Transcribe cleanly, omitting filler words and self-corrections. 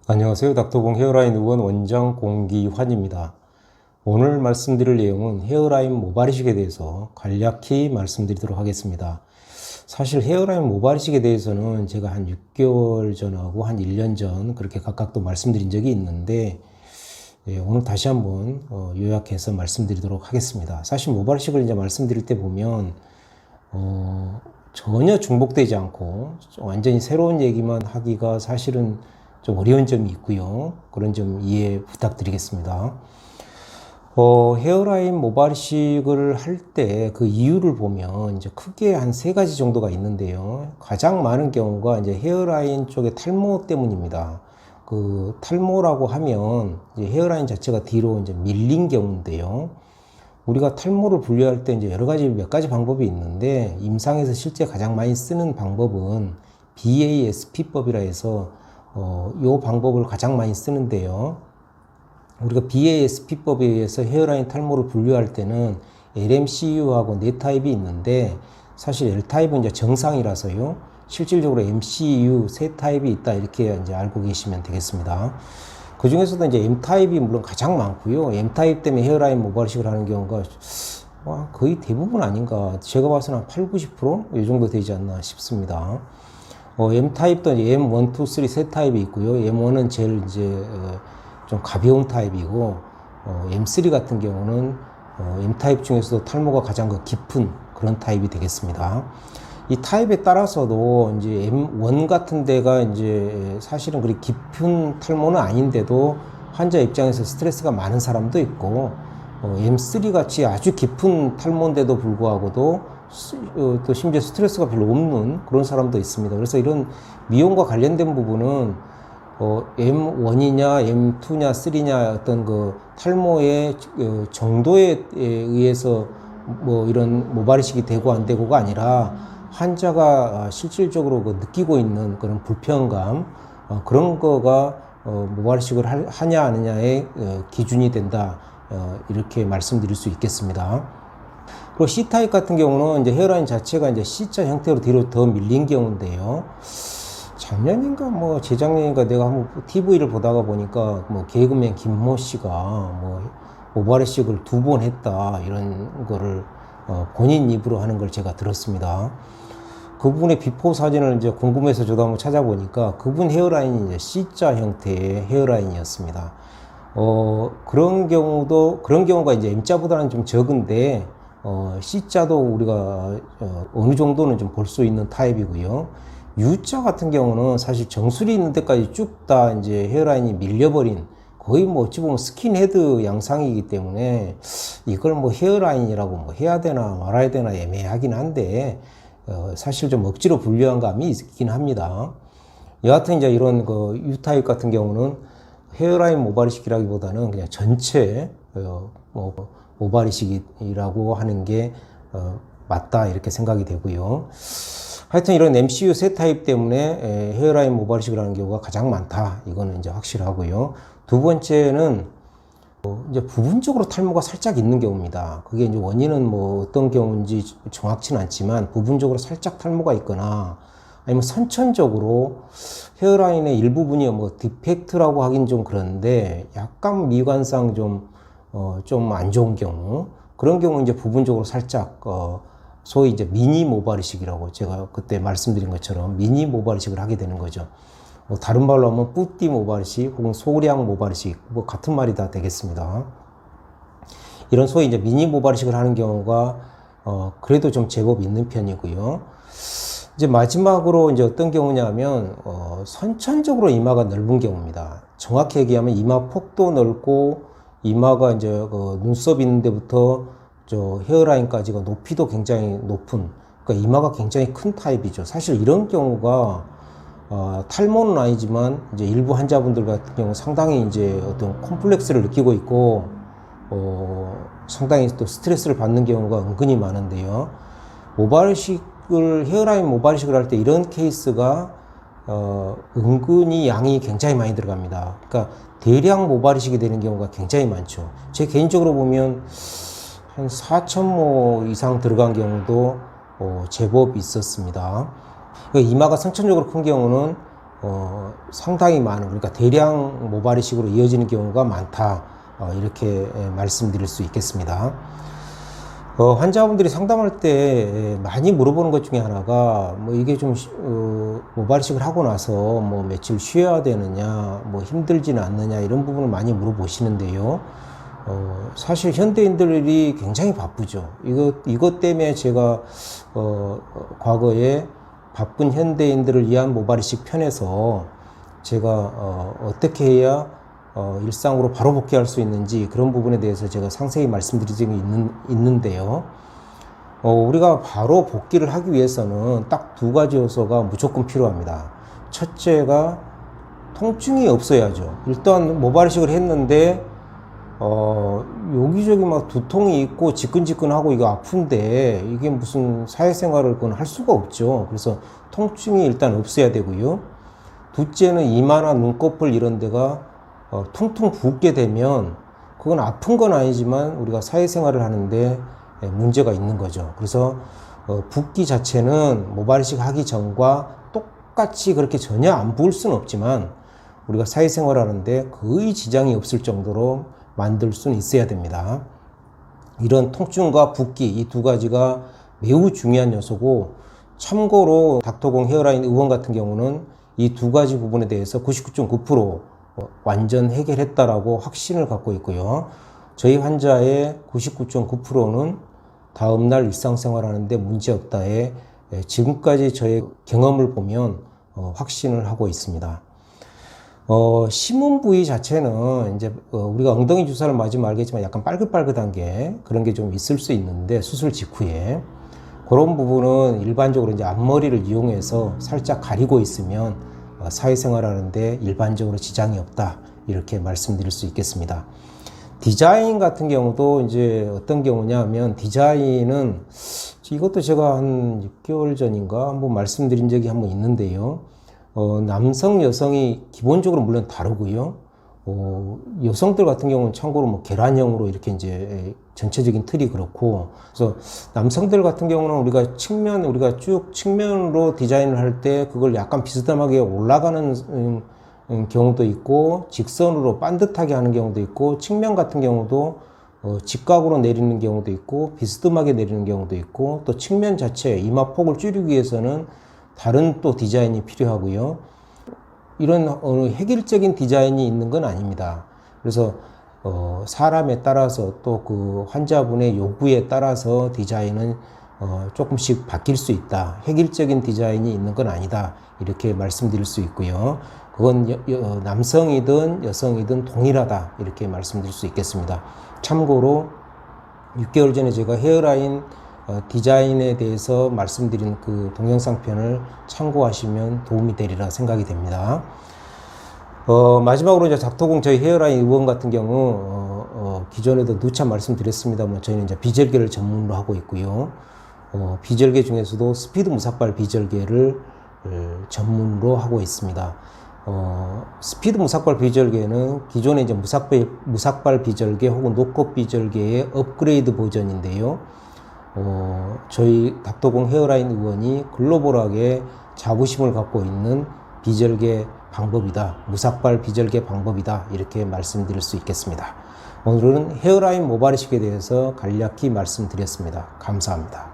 안녕하세요. 닥터공 헤어라인 의원 원장 공기환입니다. 오늘 말씀드릴 내용은 헤어라인 모발이식에 대해서 간략히 말씀드리도록 하겠습니다. 사실 헤어라인 모발이식에 대해서는 제가 한 6개월 전하고 한 1년 전 그렇게 각각 또 말씀드린 적이 있는데 오늘 다시 한번 요약해서 말씀드리도록 하겠습니다. 사실 모발이식을 이제 말씀드릴 때 보면 전혀 중복되지 않고 완전히 새로운 얘기만 하기가 사실은 좀 어려운 점이 있고요. 그런 점 이해 부탁드리겠습니다. 헤어라인 모발이식을 할 때 그 이유를 보면 이제 크게 한 3가지 정도가 있는데요. 가장 많은 경우가 이제 헤어라인 쪽의 탈모 때문입니다. 그 탈모라고 하면 이제 헤어라인 자체가 뒤로 이제 밀린 경우인데요. 우리가 탈모를 분류할 때 이제 몇 가지 방법이 있는데 임상에서 실제 가장 많이 쓰는 방법은 BASP법이라 해서 요 방법을 가장 많이 쓰는데요. 우리가 BASP법에 의해서 헤어라인 탈모를 분류할 때는 LMCU하고 4타입이 있는데 사실 L타입은 이제 정상이라서요. 실질적으로 MCU 3타입이 있다 이렇게 이제 알고 계시면 되겠습니다. 그 중에서도 이제 M타입이 물론 가장 많고요. M타입 때문에 헤어라인 모발이식을 하는 경우가 거의 대부분 아닌가. 제가 봐서는 한 8, 90%? 이 정도 되지 않나 싶습니다. M타입도 이제 M1, 2, 3 세 타입이 있고요. M1은 제일 이제 좀 가벼운 타입이고, M3 같은 경우는 M타입 중에서도 탈모가 가장 깊은 그런 타입이 되겠습니다. 이 타입에 따라서도 이제 M1 같은 데가 이제 사실은 그리 깊은 탈모는 아닌데도 환자 입장에서 스트레스가 많은 사람도 있고, M3 같이 아주 깊은 탈모인데도 불구하고도 또 심지어 스트레스가 별로 없는 그런 사람도 있습니다. 그래서 이런 미용과 관련된 부분은 M1이냐 M2냐 3냐 어떤 그 탈모의 정도에 의해서 뭐 이런 모발이식이 되고 안 되고가 아니라 환자가 실질적으로 그 느끼고 있는 그런 불편감 그런 거가 모발이식을 하냐 안 하냐의 기준이 된다 이렇게 말씀드릴 수 있겠습니다. 그리고 C타입 같은 경우는 이제 헤어라인 자체가 이제 C자 형태로 뒤로 더 밀린 경우인데요. 작년인가 뭐 재작년인가 내가 한번 TV를 보다가 보니까 뭐 개그맨 김모 씨가 뭐 모발이식을 2번 했다 이런 거를 본인 입으로 하는 걸 제가 들었습니다. 그분의 비포 사진을 이제 궁금해서 저도 한번 찾아보니까 그분 헤어라인이 이제 C자 형태의 헤어라인이었습니다. 그런 경우가 이제 M자보다는 좀 적은데 C자도 우리가 어느 정도는 좀 볼 수 있는 타입이고요. U자 같은 경우는 사실 정수리 있는 데까지 쭉 다 이제 헤어라인이 밀려버린 거의 뭐 어찌 보면 스킨헤드 양상이기 때문에 이걸 뭐 헤어라인이라고 뭐 해야 되나 말아야 되나 애매하긴 한데 사실 좀 억지로 분류한 감이 있긴 합니다. 여하튼 이제 이런 그 U타입 같은 경우는 헤어라인 모발이식이라기보다는 그냥 전체 모발이식이라고 하는 게 맞다 이렇게 생각이 되고요. 하여튼 이런 MCU 세 타입 때문에 헤어라인 모발이식을 하는 경우가 가장 많다. 이거는 이제 확실하고요. 두 번째는 이제 부분적으로 탈모가 살짝 있는 경우입니다. 그게 이제 원인은 뭐 어떤 경우인지 정확치는 않지만 부분적으로 살짝 탈모가 있거나 아니면 선천적으로 헤어라인의 일부분이 뭐 디펙트라고 하긴 좀 그런데 약간 미관상 좀 안 좋은 경우 그런 경우 이제 부분적으로 살짝 소위 이제 미니 모발이식이라고 제가 그때 말씀드린 것처럼 미니 모발이식을 하게 되는 거죠. 뭐 다른 말로 하면 뿌띠 모발이식 혹은 소량 모발이식 뭐 같은 말이 다 되겠습니다. 이런 소위 이제 미니 모발이식을 하는 경우가 그래도 좀 제법 있는 편이고요. 이제 마지막으로 이제 어떤 경우냐면 선천적으로 이마가 넓은 경우입니다. 정확히 얘기하면 이마 폭도 넓고 이마가 이제 그 눈썹 있는 데부터 저 헤어라인까지가 높이도 굉장히 높은 그러니까 이마가 굉장히 큰 타입이죠. 사실 이런 경우가 탈모는 아니지만 이제 일부 환자분들 같은 경우 상당히 이제 어떤 콤플렉스를 느끼고 있고 상당히 또 스트레스를 받는 경우가 은근히 많은데요. 헤어라인 모발이식을 할 때 이런 케이스가 은근히 양이 굉장히 많이 들어갑니다. 그러니까 대량 모발이식이 되는 경우가 굉장히 많죠. 제 개인적으로 보면 한 4,000모 이상 들어간 경우도 제법 있었습니다. 이마가 선천적으로 큰 경우는 상당히 많은, 그러니까 대량 모발 이식으로 이어지는 경우가 많다, 이렇게 말씀드릴 수 있겠습니다. 환자분들이 상담할 때 많이 물어보는 것 중에 하나가 뭐 이게 좀 모발 이식을 하고 나서 뭐 며칠 쉬어야 되느냐, 뭐 힘들지는 않느냐, 이런 부분을 많이 물어보시는데요. 사실 현대인들이 굉장히 바쁘죠. 이것 때문에 제가 과거에 바쁜 현대인들을 위한 모발 이식 편에서 제가 어떻게 해야 일상으로 바로 복귀할 수 있는지, 그런 부분에 대해서 제가 상세히 말씀드린 적이 있는데요. 우리가 바로 복귀를 하기 위해서는 딱 두 가지 요소가 무조건 필요합니다. 첫째가 통증이 없어야죠. 일단 모발 이식을 했는데 여기저기 막 두통이 있고 지끈지끈하고 이거 아픈데 이게 무슨 사회생활을 그건 할 수가 없죠. 그래서 통증이 일단 없어야 되고요. 둘째는 이마나 눈꺼풀 이런 데가 퉁퉁 붓게 되면 그건 아픈 건 아니지만 우리가 사회생활을 하는데 문제가 있는 거죠. 그래서 붓기 자체는 모발 이식 하기 전과 똑같이 그렇게 전혀 안 부을 수는 없지만 우리가 사회생활 하는데 거의 지장이 없을 정도로 만들 수는 있어야 됩니다. 이런 통증과 붓기, 이 두 가지가 매우 중요한 요소고, 참고로 닥터공 헤어라인 의원 같은 경우는 이 두 가지 부분에 대해서 99.9% 완전 해결했다라고 확신을 갖고 있고요. 저희 환자의 99.9%는 다음날 일상생활 하는데 문제없다에 지금까지 저의 경험을 보면 확신을 하고 있습니다. 심은 부위 자체는 이제 우리가 엉덩이 주사를 맞으면 알겠지만 약간 빨긋빨긋한 게, 그런 게 좀 있을 수 있는데, 수술 직후에 그런 부분은 일반적으로 이제 앞머리를 이용해서 살짝 가리고 있으면 사회생활 하는데 일반적으로 지장이 없다, 이렇게 말씀드릴 수 있겠습니다. 디자인 같은 경우도 이제 어떤 경우냐 하면, 디자인은 이것도 제가 한 6개월 전인가 한번 말씀드린 적이 한번 있는데요. 남성, 여성이 기본적으로 물론 다르고요. 여성들 같은 경우는 참고로 뭐 계란형으로 이렇게 이제 전체적인 틀이 그렇고, 그래서 남성들 같은 경우는 우리가 쭉 측면으로 디자인을 할 때 그걸 약간 비스듬하게 올라가는 경우도 있고, 직선으로 반듯하게 하는 경우도 있고, 측면 같은 경우도 직각으로 내리는 경우도 있고, 비스듬하게 내리는 경우도 있고, 또 측면 자체 이마 폭을 줄이기 위해서는 다른 또 디자인이 필요하고요. 이런 획일적인 디자인이 있는 건 아닙니다. 그래서 사람에 따라서 또 그 환자분의 요구에 따라서 디자인은 조금씩 바뀔 수 있다. 획일적인 디자인이 있는 건 아니다, 이렇게 말씀드릴 수 있고요. 그건 남성이든 여성이든 동일하다, 이렇게 말씀드릴 수 있겠습니다. 참고로 6개월 전에 제가 헤어라인 디자인에 대해서 말씀드린 그 동영상 편을 참고하시면 도움이 되리라 생각이 됩니다. 마지막으로 이제 닥터공 저희 헤어라인 의원 같은 경우 기존에도 누차 말씀드렸습니다만, 저희는 이제 비절개를 전문으로 하고 있고요. 비절개 중에서도 스피드 무삭발 비절개를 전문으로 하고 있습니다. 스피드 무삭발 비절개는 기존의 이제 무삭발 비절개 혹은 노컷 비절개의 업그레이드 버전인데요. 저희 닥터공 헤어라인 의원이 글로벌하게 자부심을 갖고 있는 비절개 방법이다, 무삭발 비절개 방법이다, 이렇게 말씀드릴 수 있겠습니다. 오늘은 헤어라인 모발 이식에 대해서 간략히 말씀드렸습니다. 감사합니다.